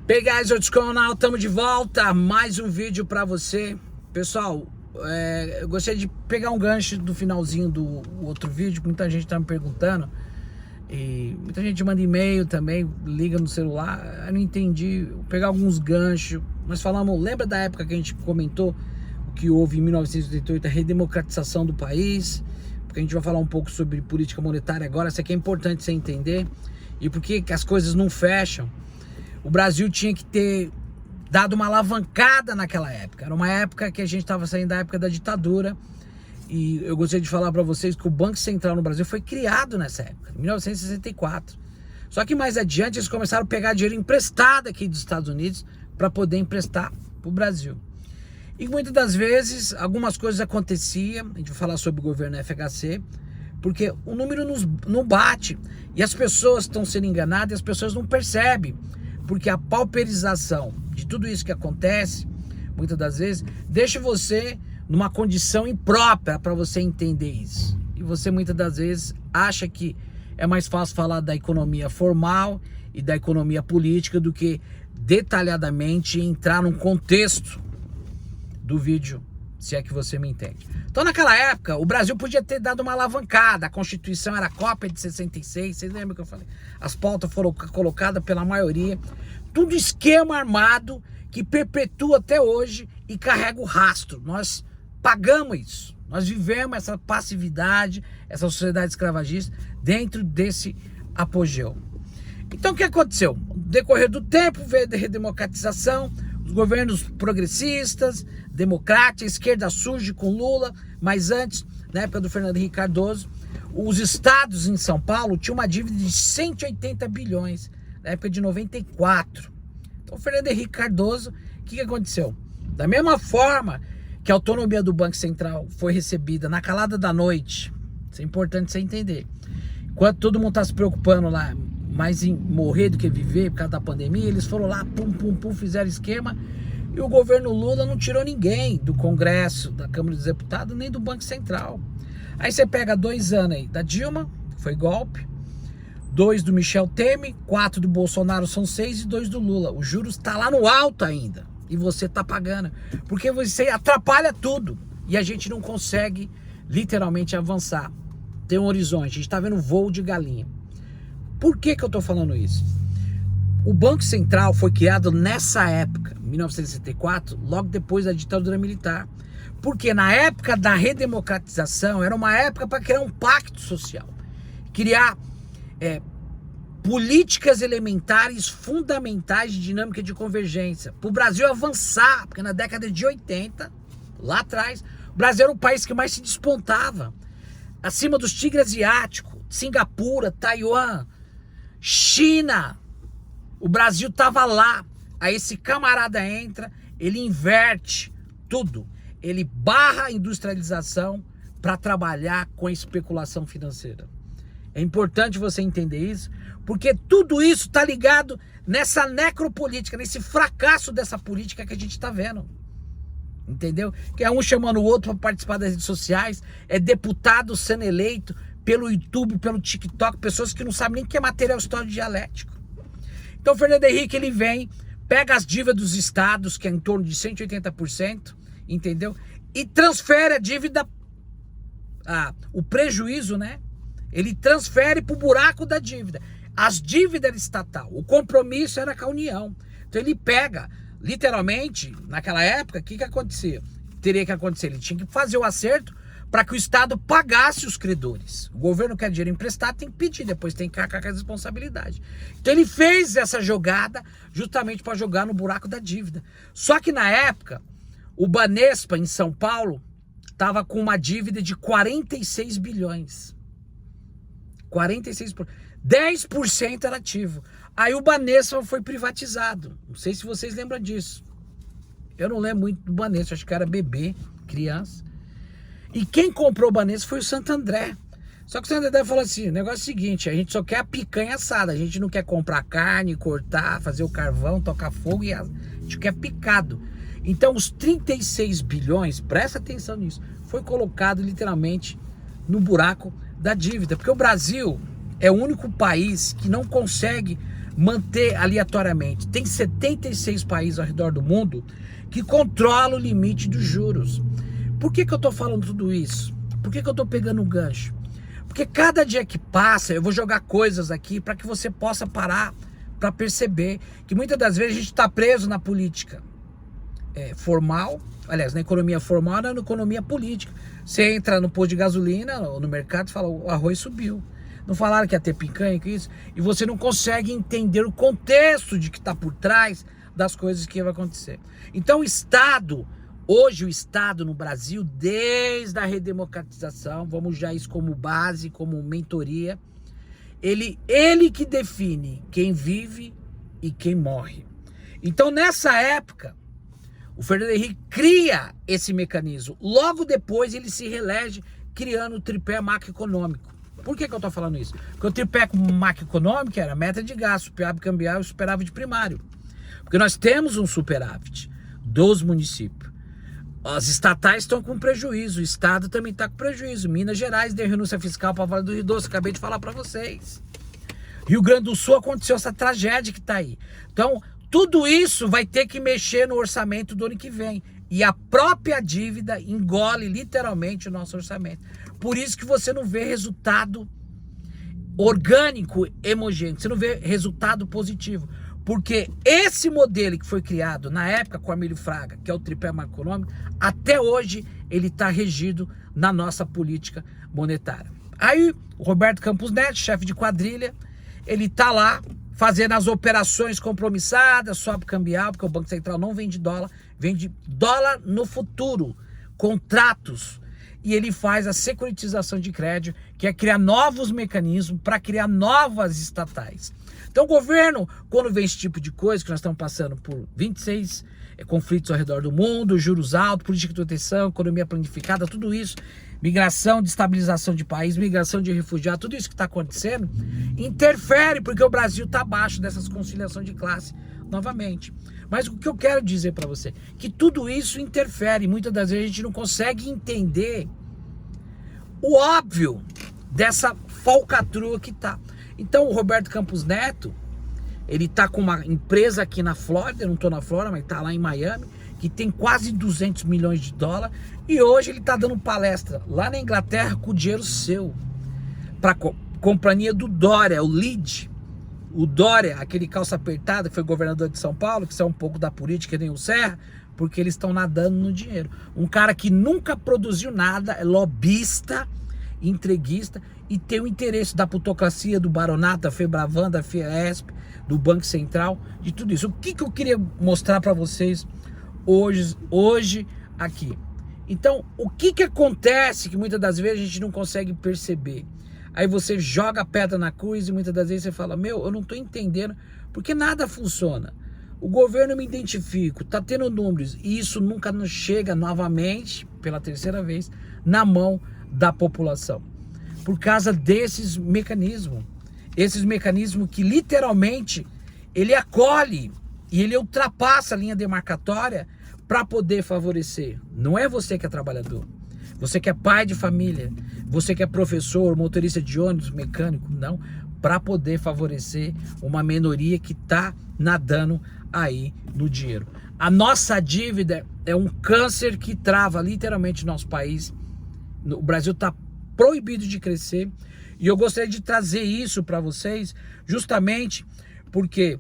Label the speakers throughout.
Speaker 1: Hey guys, what's going on? Estamos de volta, mais um vídeo para você. Pessoal, eu gostaria de pegar um gancho do finalzinho do outro vídeo, que muita gente tá me perguntando. E muita gente manda e-mail também, liga no celular. Eu não entendi, vou pegar alguns ganchos. Nós falamos, lembra da época que a gente comentou o que houve em 1988, a redemocratização do país? Porque a gente vai falar um pouco sobre política monetária agora. Isso aqui é importante você entender. E por que as coisas não fecham. O Brasil tinha que ter dado uma alavancada naquela época. Era uma época que a gente estava saindo da época da ditadura. E eu gostaria de falar para vocês que o Banco Central no Brasil foi criado nessa época, em 1964. Só que mais adiante eles começaram a pegar dinheiro emprestado aqui dos Estados Unidos para poder emprestar para o Brasil. E muitas das vezes algumas coisas aconteciam, a gente vai falar sobre o governo FHC, porque o número não bate e as pessoas estão sendo enganadas e as pessoas não percebem. Porque a pauperização de tudo isso que acontece, muitas das vezes, deixa você numa condição imprópria para você entender isso. E você muitas das vezes acha que é mais fácil falar da economia formal e da economia política do que detalhadamente entrar num contexto do vídeo, se é que você me entende. Então naquela época, o Brasil podia ter dado uma alavancada, a Constituição era cópia de 66, vocês lembram que eu falei? As pautas foram colocadas pela maioria, tudo esquema armado que perpetua até hoje e carrega o rastro. Nós pagamos isso, nós vivemos essa passividade, essa sociedade escravagista dentro desse apogeu. Então o que aconteceu? No decorrer do tempo veio a redemocratização, os governos progressistas, democratas, a esquerda surge com Lula, mas antes, na época do Fernando Henrique Cardoso, os estados em São Paulo tinham uma dívida de 180 bilhões, na época de 94. Então, o Fernando Henrique Cardoso, o que aconteceu? Da mesma forma que a autonomia do Banco Central foi recebida na calada da noite, isso é importante você entender, enquanto todo mundo está se preocupando lá, mais em morrer do que viver por causa da pandemia, eles foram lá, pum, fizeram esquema, e o governo Lula não tirou ninguém do Congresso, da Câmara dos Deputados, nem do Banco Central. Aí você pega 2 anos aí da Dilma, foi golpe, 2 do Michel Temer, 4 do Bolsonaro, são 6, e 2 do Lula. O juros está lá no alto ainda, e você está pagando, porque você atrapalha tudo, e a gente não consegue literalmente avançar. Tem um horizonte, a gente está vendo voo de galinha. Por que eu estou falando isso? O Banco Central foi criado nessa época, 1964, logo depois da ditadura militar. Porque na época da redemocratização, era uma época para criar um pacto social. Criar políticas elementares fundamentais de dinâmica de convergência. Para o Brasil avançar, porque na década de 80, lá atrás, o Brasil era o país que mais se despontava. Acima dos tigres asiáticos, Singapura, Taiwan, China, o Brasil estava lá. Aí esse camarada entra, ele inverte tudo, ele barra a industrialização para trabalhar com a especulação financeira. É importante você entender isso, porque tudo isso está ligado nessa necropolítica, nesse fracasso dessa política que a gente está vendo. Entendeu? Que é um chamando o outro para participar das redes sociais, é deputado sendo eleito pelo YouTube, pelo TikTok, pessoas que não sabem nem o que é material histórico dialético. Então o Fernando Henrique, ele vem, pega as dívidas dos estados, que é em torno de 180%, entendeu? E transfere a dívida, o prejuízo, né? Ele transfere para o buraco da dívida. As dívidas eram estatal, o compromisso era com a União. Então ele pega, literalmente, naquela época, o que acontecia? Teria que acontecer, ele tinha que fazer o acerto para que o Estado pagasse os credores. O governo quer dinheiro emprestado, tem que pedir, depois tem que arcar com as responsabilidades. Então ele fez essa jogada justamente para jogar no buraco da dívida. Só que na época, o Banespa, em São Paulo, estava com uma dívida de 46 bilhões. 46%. 10% era ativo. Aí o Banespa foi privatizado. Não sei se vocês lembram disso. Eu não lembro muito do Banespa, acho que era bebê, criança. E quem comprou o Banespa foi o Santo André. Só que o Santo André falou assim, o negócio é o seguinte, a gente só quer a picanha assada, a gente não quer comprar carne, cortar, fazer o carvão, tocar fogo, a gente quer picado. Então os 36 bilhões, presta atenção nisso, foi colocado literalmente no buraco da dívida. Porque o Brasil é o único país que não consegue manter aleatoriamente. Tem 76 países ao redor do mundo que controlam o limite dos juros. Por que eu estou falando tudo isso? Por que eu estou pegando um gancho? Porque cada dia que passa, eu vou jogar coisas aqui para que você possa parar para perceber que muitas das vezes a gente está preso na política formal, aliás, na economia formal, na economia política. Você entra no posto de gasolina ou no mercado e fala, o arroz subiu. Não falaram que ia ter picanha, que isso? E você não consegue entender o contexto de que está por trás das coisas que vai acontecer. Então o Estado, hoje o Estado no Brasil, desde a redemocratização, vamos já isso como base, como mentoria, ele que define quem vive e quem morre. Então nessa época, o Fernando Henrique cria esse mecanismo. Logo depois ele se reelege criando o tripé macroeconômico. Por que eu estou falando isso? Porque o tripé macroeconômico era meta de gasto, superávit cambial e superávit primário. Porque nós temos um superávit dos municípios. As estatais estão com prejuízo, o Estado também está com prejuízo. Minas Gerais deu renúncia fiscal para Vale do Rio Doce, acabei de falar para vocês. Rio Grande do Sul aconteceu essa tragédia que está aí. Então, tudo isso vai ter que mexer no orçamento do ano que vem. E a própria dívida engole literalmente o nosso orçamento. Por isso que você não vê resultado orgânico, homogêneo. Você não vê resultado positivo. Porque esse modelo que foi criado na época com Armílio Fraga, que é o tripé macroeconômico, até hoje ele está regido na nossa política monetária. Aí o Roberto Campos Neto, chefe de quadrilha, ele está lá fazendo as operações compromissadas, swap cambial, porque o Banco Central não vende dólar no futuro, contratos. E ele faz a securitização de crédito, que é criar novos mecanismos para criar novas estatais. Então o governo, quando vê esse tipo de coisa, que nós estamos passando por 26 conflitos ao redor do mundo, juros altos, política de proteção, economia planificada, tudo isso, migração, destabilização de país, migração de refugiados, tudo isso que está acontecendo, interfere, porque o Brasil está abaixo dessas conciliações de classe novamente. Mas o que eu quero dizer para você, que tudo isso interfere, muitas das vezes a gente não consegue entender o óbvio dessa falcatrua que está. Então o Roberto Campos Neto, ele tá com uma empresa aqui na Flórida, eu não tô na Flórida, mas tá lá em Miami, que tem quase 200 milhões de dólares, e hoje ele tá dando palestra lá na Inglaterra com o dinheiro seu, para companhia do Dória, o Lead. O Dória, aquele calça apertada que foi governador de São Paulo, que saiu um pouco da política, nem o Serra, porque eles estão nadando no dinheiro. Um cara que nunca produziu nada, é lobista, entreguista, e tem o interesse da plutocracia, do Baronato, da Febravan, da Fiesp, do Banco Central, de tudo isso. O que eu queria mostrar para vocês hoje aqui? Então, o que acontece que muitas das vezes a gente não consegue perceber? Aí você joga a pedra na cruz e muitas das vezes você fala, eu não estou entendendo, porque nada funciona. O governo me identifica, está tendo números, e isso nunca nos chega novamente, pela terceira vez, na mão da população. Por causa desses mecanismos. Esses mecanismos que literalmente ele acolhe e ele ultrapassa a linha demarcatória para poder favorecer. Não é você que é trabalhador. Você que é pai de família. Você que é professor, motorista de ônibus, mecânico. Não. Para poder favorecer uma minoria que está nadando aí no dinheiro. A nossa dívida é um câncer que trava literalmente o nosso país. O Brasil está proibido de crescer. E eu gostaria de trazer isso para vocês justamente porque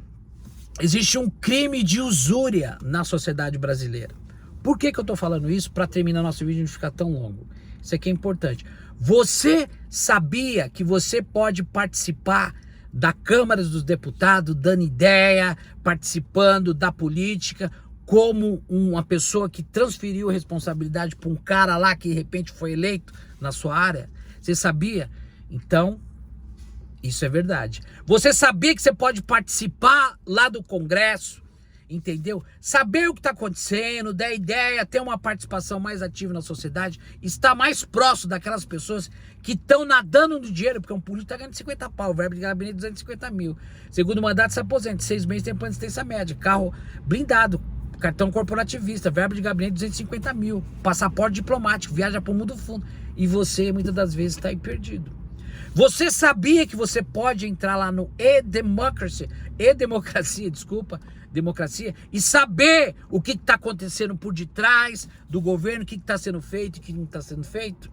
Speaker 1: existe um crime de usúria na sociedade brasileira. Por que eu estou falando isso? Para terminar nosso vídeo e não ficar tão longo. Isso aqui é importante. Você sabia que você pode participar da Câmara dos Deputados, dando ideia, participando da política, como uma pessoa que transferiu a responsabilidade para um cara lá que de repente foi eleito na sua área? Você sabia? Então, isso é verdade. Você sabia que você pode participar lá do Congresso, entendeu? Saber o que está acontecendo, dar ideia, ter uma participação mais ativa na sociedade, estar mais próximo daquelas pessoas que estão nadando no dinheiro, porque um político está ganhando 50 pau, o verbo de gabinete 250 mil. Segundo mandato se aposenta, 6 meses tem assistência média, carro blindado, cartão corporativista, verbo de gabinete 250 mil, passaporte diplomático, viaja para o mundo fundo. E você, muitas das vezes, está aí perdido. Você sabia que você pode entrar lá no e-democracia, democracia, e saber o que está acontecendo por detrás do governo, o que está sendo feito e o que não está sendo feito?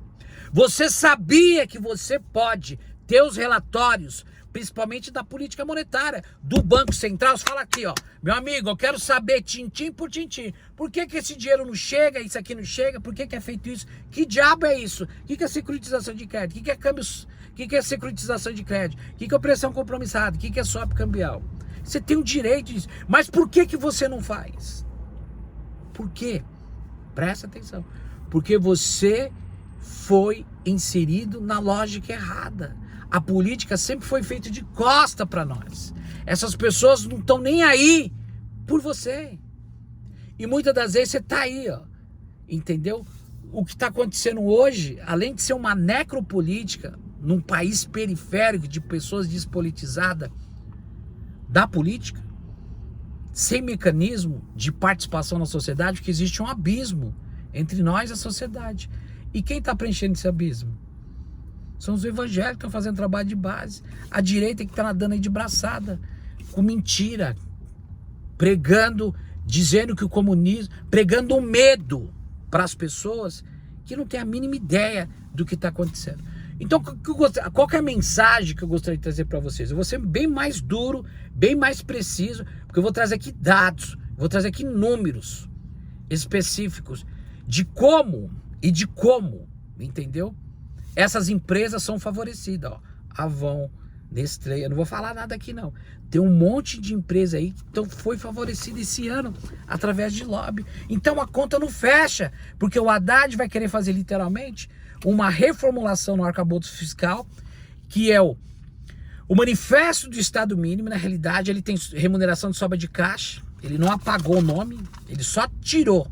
Speaker 1: Você sabia que você pode ter os relatórios, principalmente da política monetária, do Banco Central? Você fala aqui, ó, meu amigo, eu quero saber tintim por tintim. Por que esse dinheiro não chega, isso aqui não chega? Por que é feito isso? Que diabo é isso? O que é securitização de crédito? O que é câmbios? O que é securitização de crédito? O que é operação compromissada? O que é swap cambial? Você tem o direito disso. Mas por que você não faz? Por quê? Presta atenção. Porque você foi inserido na lógica errada. A política sempre foi feita de costa para nós. Essas pessoas não estão nem aí por você. E muitas das vezes você tá aí, ó. Entendeu? O que está acontecendo hoje, além de ser uma necropolítica, num país periférico de pessoas despolitizadas da política, sem mecanismo de participação na sociedade, porque existe um abismo entre nós e a sociedade. E quem está preenchendo esse abismo? São os evangélicos que estão fazendo trabalho de base. A direita que está nadando aí de braçada, com mentira, pregando, dizendo que o comunismo, pregando o medo para as pessoas que não têm a mínima ideia do que está acontecendo. Então, qual que é a mensagem que eu gostaria de trazer para vocês? Eu vou ser bem mais duro, bem mais preciso, porque eu vou trazer aqui dados, vou trazer aqui números específicos de como, entendeu? Essas empresas são favorecidas, ó. Avon, Nestlé, eu não vou falar nada aqui não. Tem um monte de empresa aí que foi favorecida esse ano através de lobby. Então a conta não fecha, porque o Haddad vai querer fazer literalmente uma reformulação no arcabouço fiscal, que é o manifesto do Estado mínimo. Na realidade ele tem remuneração de sobra de caixa, ele não apagou o nome, ele só tirou,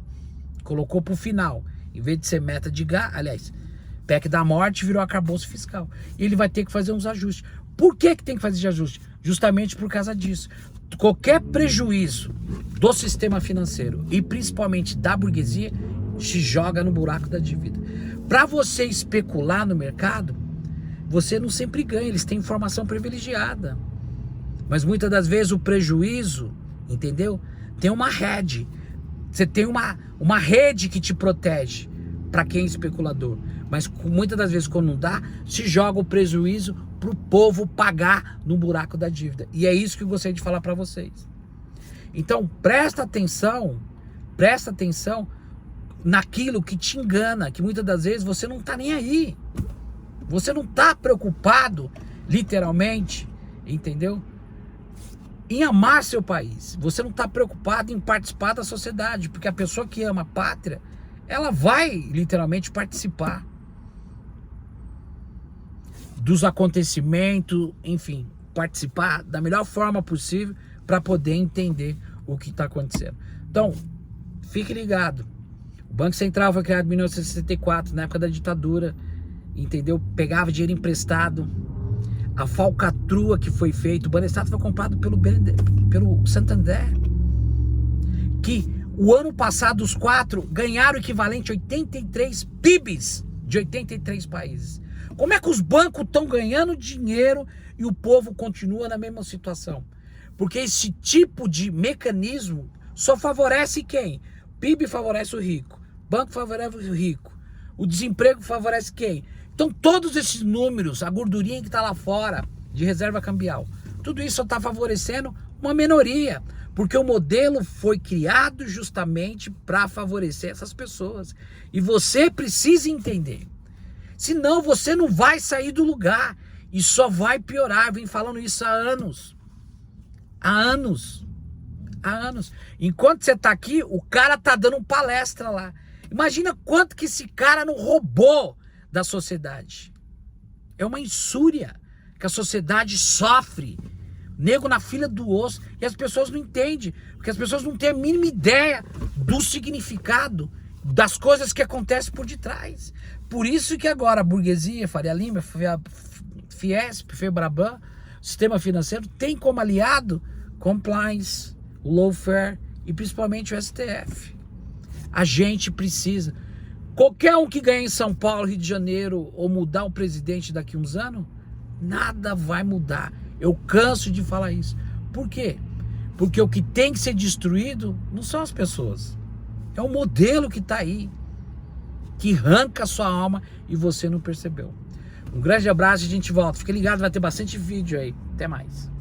Speaker 1: colocou pro final, em vez de ser meta de gasto, aliás, PEC da morte virou arcabouço fiscal. E ele vai ter que fazer uns ajustes. Por que tem que fazer ajuste? Justamente por causa disso. Qualquer prejuízo do sistema financeiro e principalmente da burguesia se joga no buraco da dívida. Para você especular no mercado, você não sempre ganha. Eles têm informação privilegiada. Mas muitas das vezes o prejuízo, entendeu? Tem uma rede. Você tem uma rede que te protege para quem é especulador. Mas muitas das vezes, quando não dá, se joga o prejuízo para o povo pagar no buraco da dívida. E é isso que eu gostaria de falar para vocês. Então, presta atenção naquilo que te engana, que muitas das vezes você não está nem aí. Você não está preocupado, literalmente, entendeu? Em amar seu país. Você não está preocupado em participar da sociedade, porque a pessoa que ama a pátria, ela vai literalmente participar dos acontecimentos, enfim, participar da melhor forma possível para poder entender o que está acontecendo. Então, fique ligado. O Banco Central foi criado em 1964, na época da ditadura, entendeu? Pegava dinheiro emprestado. A falcatrua que foi feita, o Banestado foi comprado pelo Santander, que o ano passado os quatro ganharam o equivalente a 83 PIBs de 83 países. Como é que os bancos estão ganhando dinheiro e o povo continua na mesma situação? Porque esse tipo de mecanismo só favorece quem? PIB favorece o rico, banco favorece o rico, o desemprego favorece quem? Então todos esses números, a gordurinha que está lá fora de reserva cambial, tudo isso só está favorecendo uma minoria, porque o modelo foi criado justamente para favorecer essas pessoas. E você precisa entender. Senão você não vai sair do lugar e só vai piorar. Eu venho falando isso há anos. Há anos. Enquanto você está aqui, o cara está dando palestra lá. Imagina quanto que esse cara não roubou da sociedade. É uma insúria que a sociedade sofre. Nego na fila do osso. E as pessoas não entendem. Porque as pessoas não têm a mínima ideia do significado das coisas que acontecem por detrás. Por isso que agora a burguesia, Faria Lima, Fiesp, Febraban, o sistema financeiro tem como aliado compliance, o lawfare e principalmente o STF. A gente precisa. Qualquer um que ganhe em São Paulo, Rio de Janeiro ou mudar o presidente daqui a uns anos, Nada vai mudar. Eu canso de falar isso. Por quê? Porque o que tem que ser destruído não são as pessoas. É o modelo que está aí, que arranca a sua alma e você não percebeu. Um grande abraço e a gente volta. Fica ligado, vai ter bastante vídeo aí. Até mais.